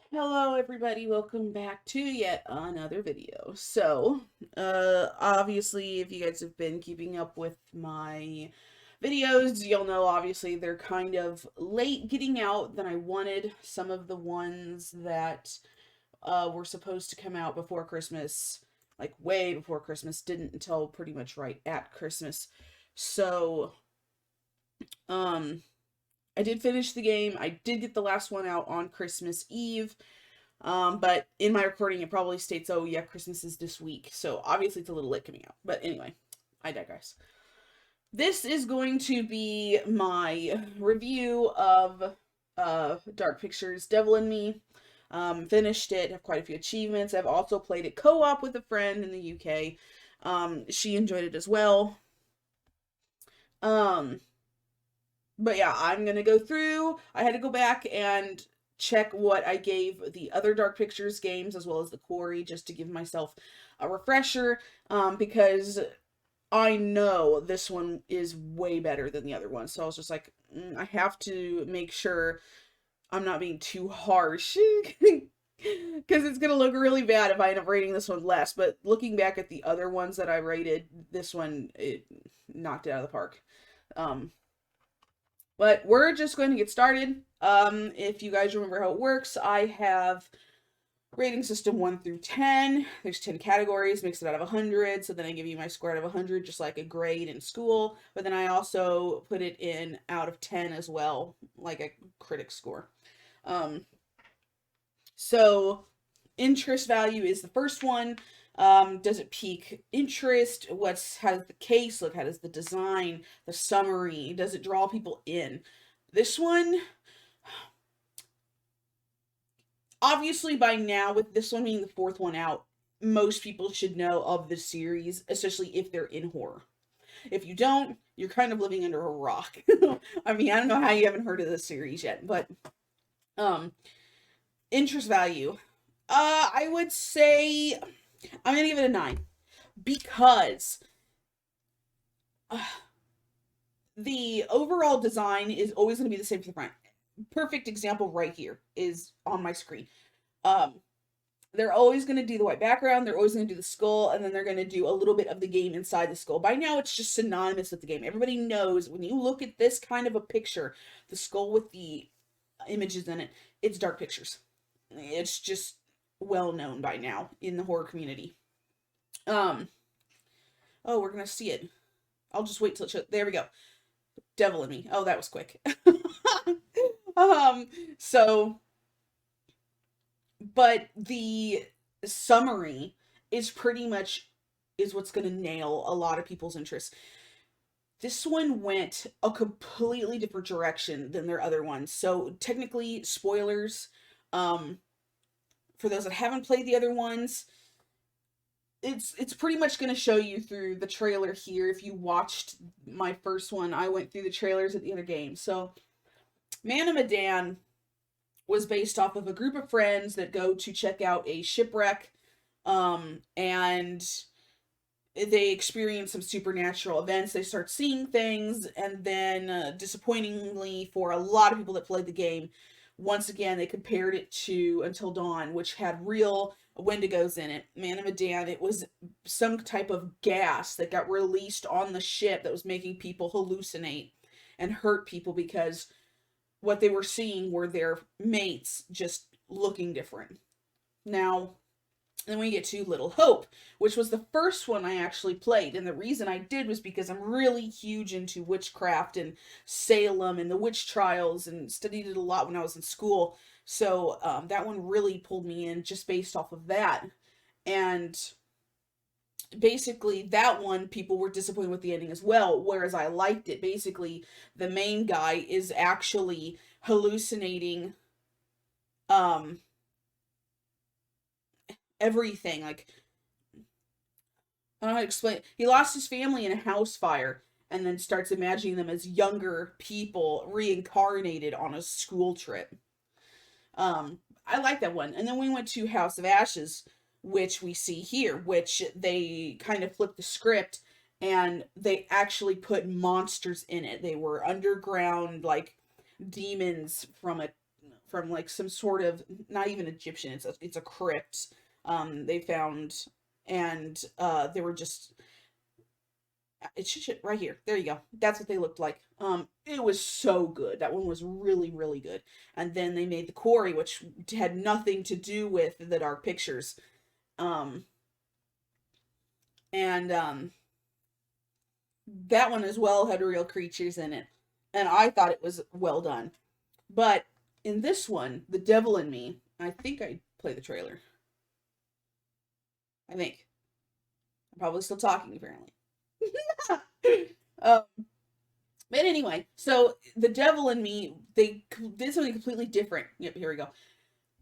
Hello everybody, welcome back to yet another video. Obviously if you guys have been keeping up with my videos, you'll know obviously they're kind of late getting out than I wanted. Some of the ones that were supposed to come out before Christmas, like way before Christmas, didn't until pretty much right at Christmas. So, um, I did finish the game. I did get the last one out on Christmas Eve. But in my recording, it probably states, oh, yeah, Christmas is this week. So obviously it's a little late coming out. But anyway, I digress. This is going to be my review of Dark Pictures Devil in Me. Finished it, have quite a few achievements. I've also played it co op with a friend in the UK. She enjoyed it as well. Um, but yeah, I'm gonna go through. I had to go back and check what I gave the other Dark Pictures games as well as the Quarry just to give myself a refresher, because I know this one is way better than the other one. So I was just like, I have to make sure I'm not being too harsh. Because it's gonna look really bad if I end up rating this one less. But looking back at the other ones that I rated, this one, it knocked it out of the park. Um, but we're just going to get started. If you guys remember how it works, I have rating system 1 through 10. There's 10 categories, makes it out of 100. So then I give you my score out of 100, just like a grade in school. But then I also put it in out of 10 as well, like a critic score. Um, so interest value is the first one. Does it pique interest? How does the case look? How does the design, the summary, does it draw people in? This one, obviously by now, with this one being the fourth one out, most people should know of the series, especially if they're in horror. If you don't, you're kind of living under a rock. I mean, I don't know how you haven't heard of this series yet, but um interest value. I would say I'm gonna give it a 9 because uh, the overall design is always gonna be the same for the front. Perfect example right here is on my screen. Um, they're always going to do the white background, they're always going to do the skull, and then they're going to do a little bit of the game inside the skull. By now, it's just synonymous with the game. Everybody knows when you look at this kind of a picture, the skull with the images in it, it's Dark Pictures. It's just well known by now in the horror community. Um, oh, we're going to see it. I'll just wait till it shows. There we go. Devil in Me. Oh, that was quick. um, so but the summary is pretty much is what's going to nail a lot of people's interest. This one went a completely different direction than their other ones. So technically spoilers, um for those that haven't played the other ones, it's pretty much going to show you through the trailer here. If you watched my first one, I went through the trailers at the other game. So Man of Medan was based off of a group of friends that go to check out a shipwreck, and they experience some supernatural events. They start seeing things, and then, disappointingly for a lot of people that played the game, once again they compared it to Until Dawn, which had real Wendigos in it. Man of Medan, it was some type of gas that got released on the ship that was making people hallucinate and hurt people because what they were seeing were their mates just looking different. Now, then we get to Little Hope, which was the first one I actually played. And the reason I did was because I'm really huge into witchcraft and Salem and the witch trials and studied it a lot when I was in school. So that one really pulled me in just based off of that. And basically that one people were disappointed with the ending as well, whereas I liked it. Basically the main guy is actually hallucinating um everything. Like, I don't know how to explain. He lost his family in a house fire and then starts imagining them as younger people reincarnated on a school trip. I like that one. And then we went to House of Ashes, which we see here, which they kind of flipped the script and they actually put monsters in it. They were underground, like demons from a from like some sort of, not even Egyptian, it's a crypt they found, and they were just, it should right here. There you go. That's what they looked like. It was so good. That one was really, really good. And then they made the quarry, which had nothing to do with the Dark Pictures. Um, and that one as well had real creatures in it, and I thought it was well done. But in this one, The Devil in Me, I think I play the trailer. I think I'm probably still talking apparently. um, but anyway, so The Devil in Me, they did something completely different. Yep, here we go.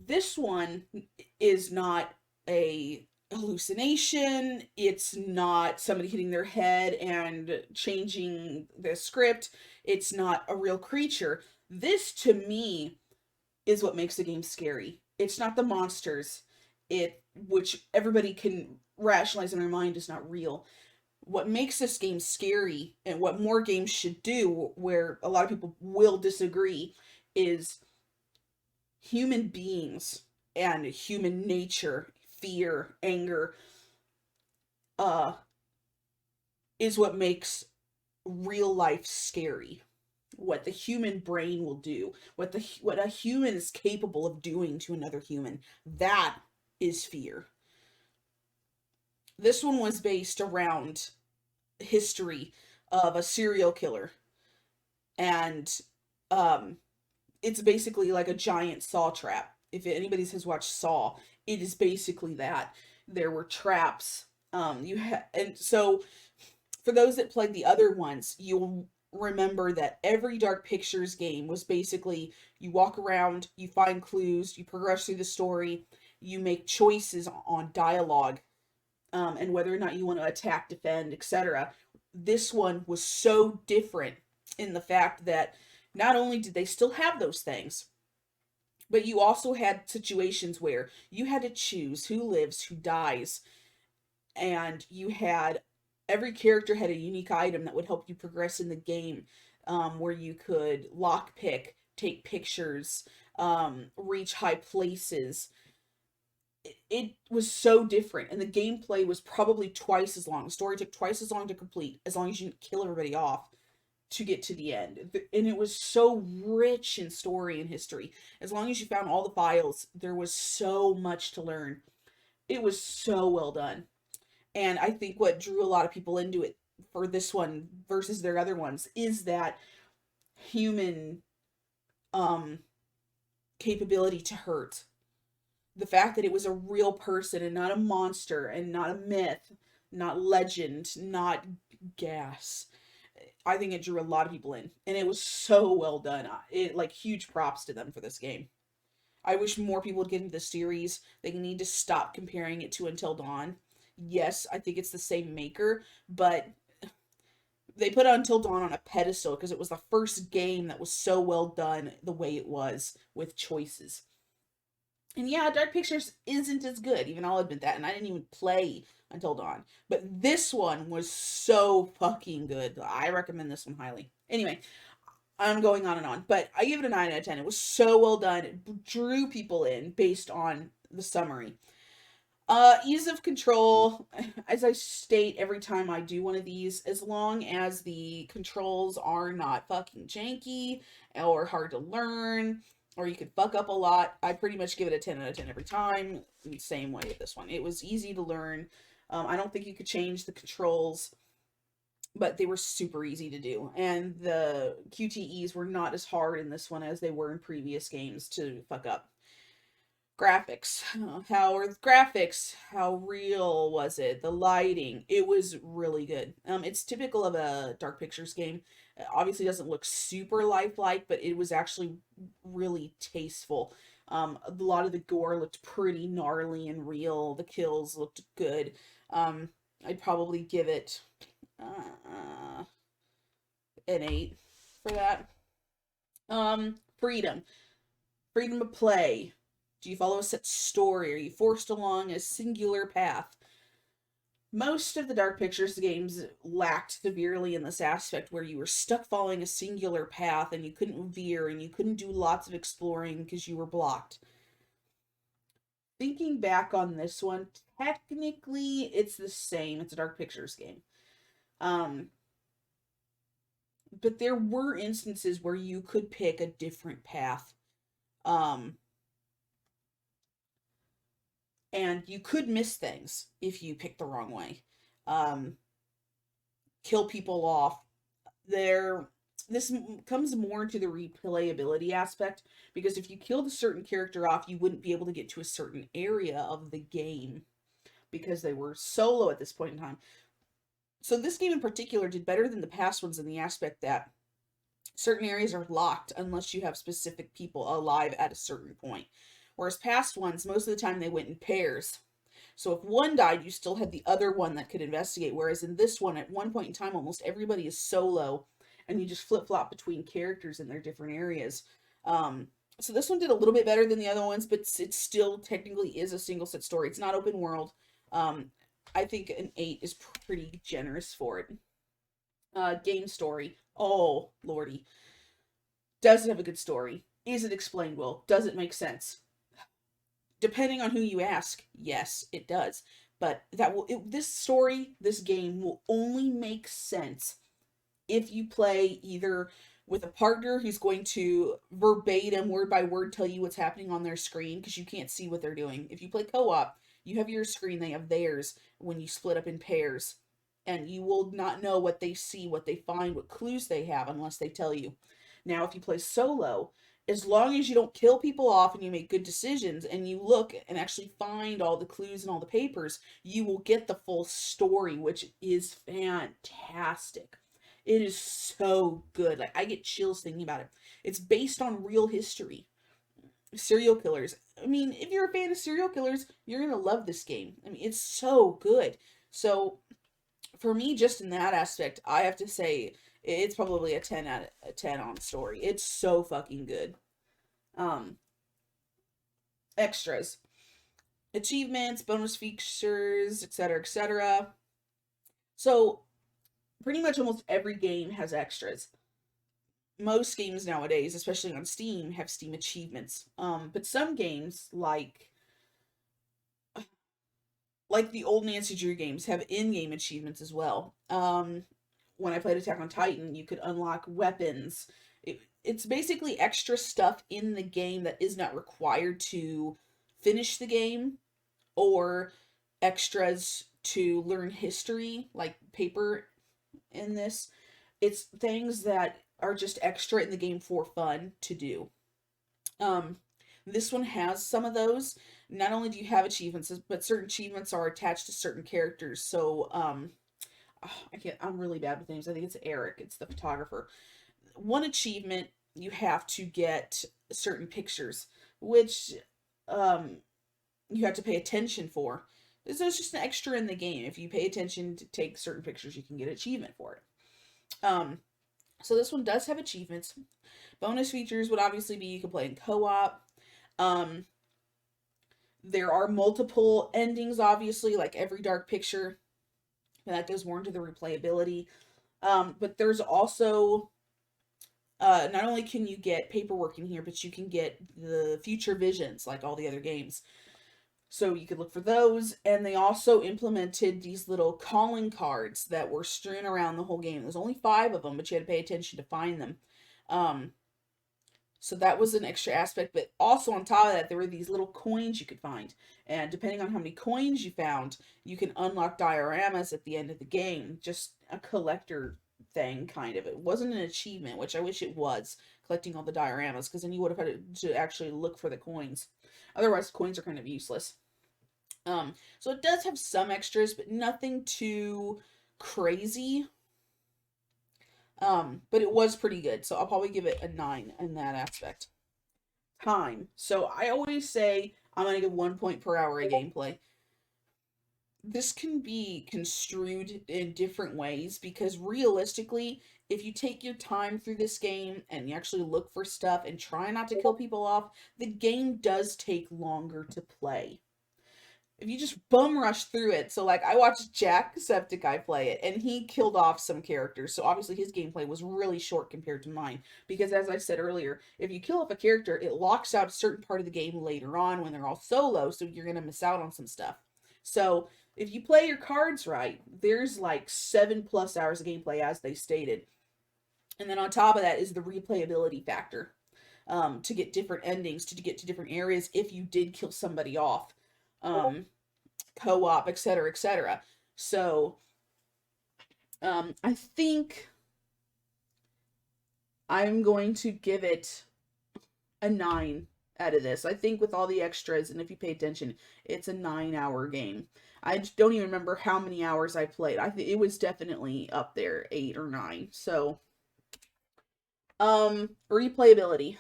This one is not a hallucination. It's not somebody hitting their head and changing the script. It's not a real creature. This, to me, is what makes the game scary. It's not the monsters, which everybody can rationalize in their mind is not real. What makes this game scary, and what more games should do, where a lot of people will disagree, is human beings and human nature, fear, anger, uh, is what makes real life scary. What the human brain will do, what a human is capable of doing to another human, that is fear. This one was based around history of a serial killer, and um it's basically like a giant saw trap. If anybody has watched Saw, it is basically that. There were traps. And so for those that played the other ones, you'll remember that every Dark Pictures game was basically you walk around, you find clues, you progress through the story, you make choices on dialogue, and whether or not you want to attack, defend, etc. This one was so different in the fact that not only did they still have those things, but you also had situations where you had to choose who lives, who dies, and you had every character had a unique item that would help you progress in the game, where you could lockpick, take pictures, reach high places. It was so different, and the gameplay was probably twice as long. The story took twice as long to complete, as long as you didn't kill everybody off to get to the end. And it was so rich in story and history. As long as you found all the files, there was so much to learn. It was so well done. And I think what drew a lot of people into it for this one versus their other ones is that human um capability to hurt. The fact that it was a real person and not a monster and not a myth, not legend, not gas. I think it drew a lot of people in, and it was so well done. It like huge props to them for this game. I wish more people would get into the series. They need to stop comparing it to Until Dawn. Yes, I think it's the same maker, but they put Until Dawn on a pedestal because it was the first game that was so well done the way it was with choices. And yeah, Dark Pictures isn't as good, even I'll admit that, and I didn't even play Until Dawn. But this one was so fucking good. I recommend this one highly. Anyway, I'm going on and on, but I give it a 9 out of 10. It was so well done. It drew people in based on the summary. Ease of control, as I state every time I do one of these, as long as the controls are not fucking janky or hard to learn, or you could fuck up a lot, I pretty much give it a 10 out of 10 every time. Same way with this one. It was easy to learn. I don't think you could change the controls, but they were super easy to do. And the QTEs were not as hard in this one as they were in previous games to fuck up. Graphics. How are the graphics? How real was it? The lighting. It was really good. It's typical of a Dark Pictures game. It obviously doesn't look super lifelike, but it was actually really tasteful. A lot of the gore looked pretty gnarly and real. The kills looked good. I'd probably give it an 8 for that. Freedom. Freedom of play. Do you follow a set story? Are you forced along a singular path? Most of the Dark Pictures games lacked severely in this aspect where you were stuck following a singular path and you couldn't veer and you couldn't do lots of exploring because you were blocked. Thinking back on this one, technically it's the same. It's a Dark Pictures game. Um, but there were instances where you could pick a different path. Um, and you could miss things if you pick the wrong way. Um, Kill people off. There, this comes more into the replayability aspect because if you killed a certain character off, you wouldn't be able to get to a certain area of the game because they were solo at this point in time. So this game in particular did better than the past ones in the aspect that certain areas are locked unless you have specific people alive at a certain point. Whereas past ones, most of the time they went in pairs. So if one died, you still had the other one that could investigate. Whereas in this one, at one point in time, almost everybody is solo, and you just flip flop between characters in their different areas. So this one did a little bit better than the other ones, but it still technically is a single set story. It's not open world. Um, I think an 8 is pretty generous for it. Game story. Oh, lordy. Does it have a good story? Is it explained well? Does it make sense? Depending on who you ask, yes, it does. But this story, this game will only make sense if you play either with a partner who's going to verbatim, word by word, tell you what's happening on their screen because you can't see what they're doing. If you play co-op, you have your screen, they have theirs when you split up in pairs, and you will not know what they see, what they find, what clues they have unless they tell you. Now, if you play solo, as long as you don't kill people off and you make good decisions and you look and actually find all the clues and all the papers, you will get the full story, which is fantastic. It is so good. Like, I get chills thinking about it. It's based on real history. Serial killers. I mean, if you're a fan of serial killers, you're going to love this game. I mean, it's so good. So, for me, just in that aspect, I have to say it's probably a 10 out of a 10 on story. It's so fucking good. Um, Extras, achievements, bonus features, etc., etc. So, pretty much almost every game has extras. Most games nowadays, especially on Steam, have Steam achievements. But some games, like the old Nancy Drew games, have in-game achievements as well. When I played Attack on Titan, you could unlock weapons. It's basically extra stuff in the game that is not required to finish the game, or extras to learn history, like paper in this. It's things that are just extra in the game for fun to do. Um, this one has some of those. Not only do you have achievements, but certain achievements are attached to certain characters. So, I can't. I'm really bad with names. I think it's Eric. It's the photographer. One achievement you have to get certain pictures, which um you have to pay attention for. So it's just an extra in the game. If you pay attention to take certain pictures, you can get an achievement for it. Um, so this one does have achievements. Bonus features would obviously be you can play in co-op. Um, there are multiple endings, obviously, like every Dark Picture. And that goes more into the replayability. But there's also not only can you get paperwork in here, but you can get the future visions like all the other games. So you could look for those. And they also implemented these little calling cards that were strewn around the whole game. There's only 5 of them, but you had to pay attention to find them. Um, so that was an extra aspect. But also on top of that, there were these little coins you could find. And depending on how many coins you found, you can unlock dioramas at the end of the game. Just a collector thing, kind of. It wasn't an achievement, which I wish it was, collecting all the dioramas, because then you would have had to actually look for the coins. Otherwise, coins are kind of useless. So it does have some extras, but nothing too crazy. But it was pretty good, so I'll probably give it a 9 in that aspect. Time. So I always say I'm gonna give 1 point per hour of gameplay. This can be construed in different ways because realistically, if you take your time through this game and you actually look for stuff and try not to kill people off, the game does take longer to play. if you just bum rush through it. So like I watched Jacksepticeye play it and he killed off some characters. So obviously his gameplay was really short compared to mine. Because as I said earlier, if you kill off a character, it locks out a certain part of the game later on when they're all solo, so you're gonna miss out on some stuff. So if you play your cards right, there's like 7+ hours of gameplay as they stated. And then on top of that is the replayability factor. To get different endings, to get to different areas if you did kill somebody off. Co-op, etc., etc. So, I think I'm going to give it a 9 out of this. I think with all the extras, and if you pay attention, it's a 9-hour game. I don't even remember how many hours I played. I think it was definitely up there, 8 or 9. So, replayability.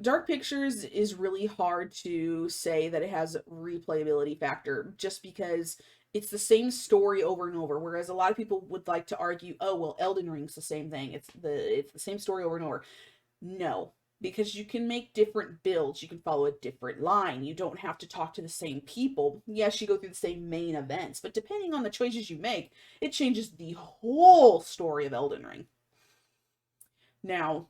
Dark Pictures is really hard to say that it has replayability factor just because it's the same story over and over. Whereas a lot of people would like to argue, oh well, Elden Ring's the same thing. It's the same story over and over. No, because you can make different builds. You can follow a different line. You don't have to talk to the same people. Yes, you go through the same main events, but depending on the choices you make, it changes the whole story of Elden Ring. Now,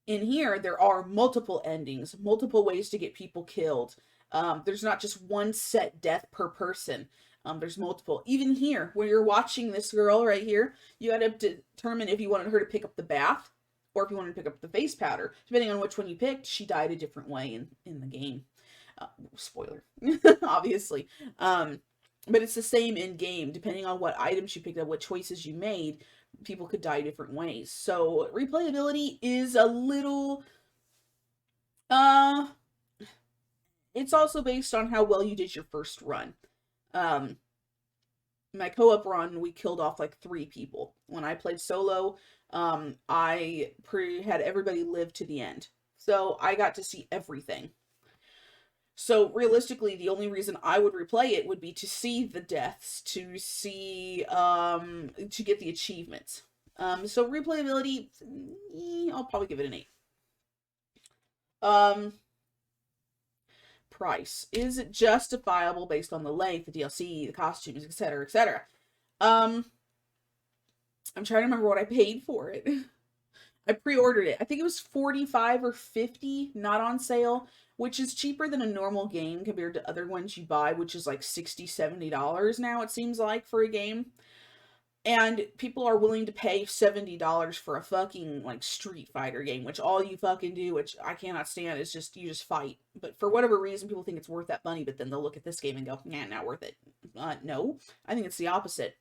in here, there are multiple endings, multiple ways to get people killed. There's not just one set death per person. There's multiple. Even here, when you're watching this girl right here, you had to determine if you wanted her to pick up the bath or if you wanted to pick up the face powder. Depending on which one you picked, she died a different way in the game. Spoiler, obviously. But it's the same in game. Depending on what items you picked up, what choices you made, people could die different ways. So replayability is a little it's also based on how well you did your first run. My co-op run, we killed off like 3 people. When I played solo, I had everybody live to the end. So I got to see everything. So realistically, the only reason I would replay it would be to see the deaths, to see, to get the achievements. So replayability, I'll probably give it an 8. Price. Is it justifiable based on the length, the DLC, the costumes, etc., etc.? I'm trying to remember what I paid for it. I pre-ordered it. I think it was 45 or 50, not on sale, which is cheaper than a normal game compared to other ones you buy, which is like $60, $70 now, it seems like, for a game. And people are willing to pay $70 for a fucking, like, Street Fighter game, which all you fucking do, which I cannot stand, is just, you just fight. But for whatever reason, people think it's worth that money, but then they'll look at this game and go, nah, not worth it. No, I think it's the opposite.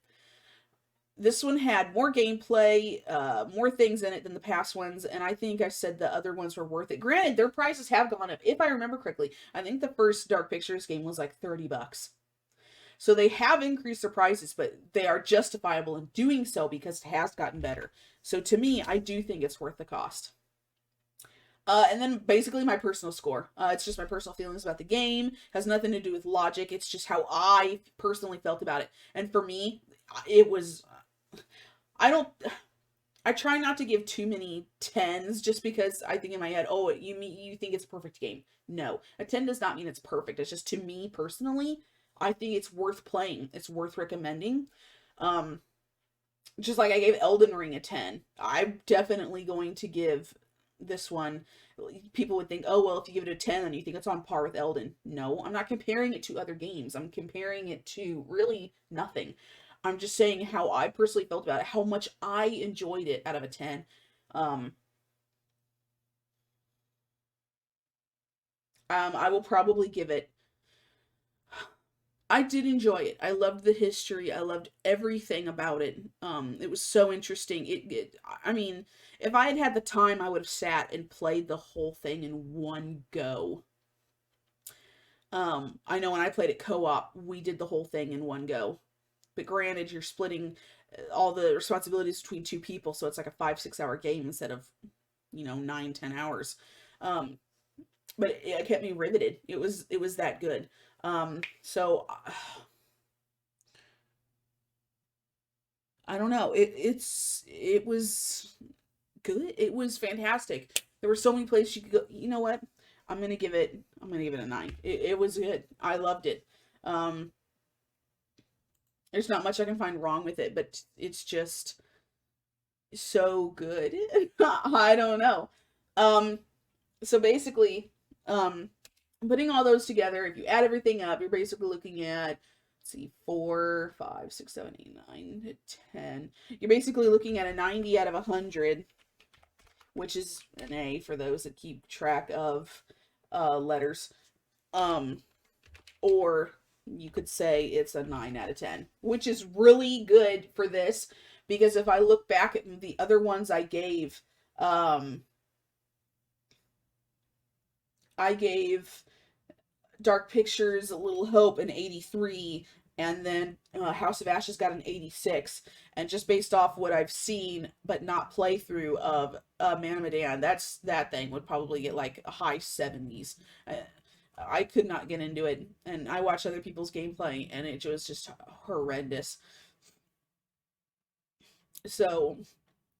This one had more gameplay, more things in it than the past ones, and I think I said the other ones were worth it. Granted, their prices have gone up. If I remember correctly, I think the first Dark Pictures game was like $30. So they have increased their prices, but they are justifiable in doing so because it has gotten better. So to me, I do think it's worth the cost. And then basically my personal score. It's just my personal feelings about the game. It has nothing to do with logic. It's just how I personally felt about it. And for me, it was... I don't... I try not to give too many 10s just because I think in my head, oh, you think it's a perfect game. No, a 10 does not mean it's perfect. It's just, to me personally, I think it's worth playing. It's worth recommending. Just like I gave Elden Ring a 10. I'm definitely going to give this one. People would think, oh, well, if you give it a 10, then you think it's on par with Elden. No, I'm not comparing it to other games. I'm comparing it to really nothing. I'm just saying how I personally felt about it, how much I enjoyed it out of a 10. I will probably give it... I did enjoy it. I loved the history. I loved everything about it. It was so interesting. I mean, if I had had the time, I would have sat and played the whole thing in one go. I know when I played it co-op, we did the whole thing in one go. But granted, you're splitting all the responsibilities between 2 people, so it's like a 5-6 hour game instead of, 9-10 hours. But it kept me riveted. It was that good. So I don't know. It was good. It was fantastic. There were so many places you could go. You know what? I'm gonna give it a 9. It was good. I loved it. Um, there's not much I can find wrong with it, but it's just so good. I don't know. Um, so basically, um, putting all those together, if you add everything up, you're basically looking at, let's see, 4, 5, 6, 7, 8, 9, 10. You're basically looking at a 90 out of 100, which is an A for those that keep track of letters. Or you could say it's a 9 out of 10, which is really good for this, because if I look back at the other ones I gave Dark Pictures, A Little Hope, an 83, and then House of Ashes got an 86. And just based off what I've seen, but not playthrough of Man of Medan, that thing would probably get like a high 70s. I could not get into it, and I watched other people's gameplay, and it was just horrendous. So,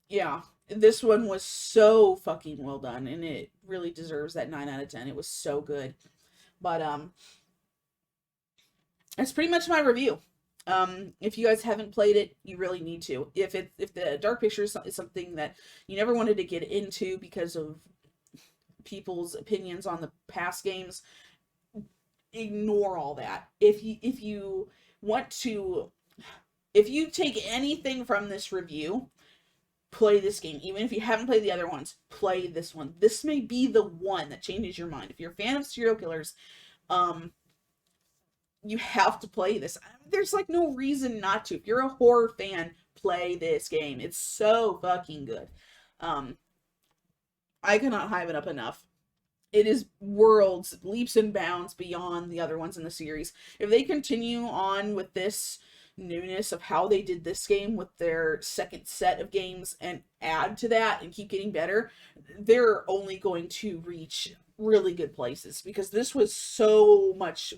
yeah, this one was so fucking well done, and it really deserves that 9 out of 10. It was so good. But that's pretty much my review. If you guys haven't played it, you really need to. If the Dark Pictures is something that you never wanted to get into because of people's opinions on the past games, ignore all that. If you want to, if you take anything from this review, play this game. Even if you haven't played the other ones, play this one. This may be the one that changes your mind. If you're a fan of serial killers, you have to play this. There's like no reason not to. If you're a horror fan, play this game. It's so fucking good. I cannot hype it up enough. It is worlds, leaps and bounds beyond the other ones in the series. If they continue on with this newness of how they did this game with their second set of games and add to that and keep getting better, they're only going to reach really good places, because this was so much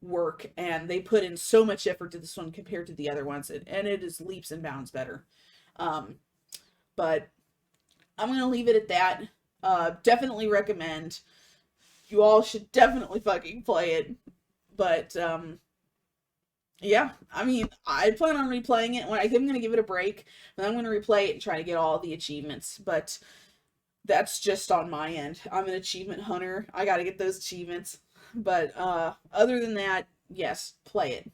work and they put in so much effort to this one compared to the other ones, and it is leaps and bounds better. But I'm gonna leave it at that. Definitely recommend. You all should definitely fucking play it. But yeah, I mean, I plan on replaying it. I'm gonna give it a break, and I'm gonna replay it and try to get all the achievements. But that's just on my end. I'm an achievement hunter. I gotta get those achievements. But other than that, yes, play it.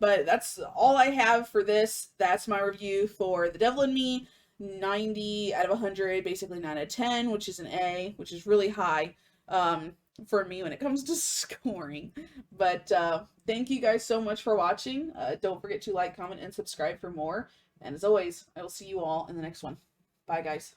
But that's all I have for this. That's my review for The Devil in Me. 90 out of 100, basically 9 out of 10, which is an A, which is really high for me when it comes to scoring. But thank you guys so much for watching. Don't forget to like, comment, and subscribe for more. And as always, I will see you all in the next one. Bye, guys.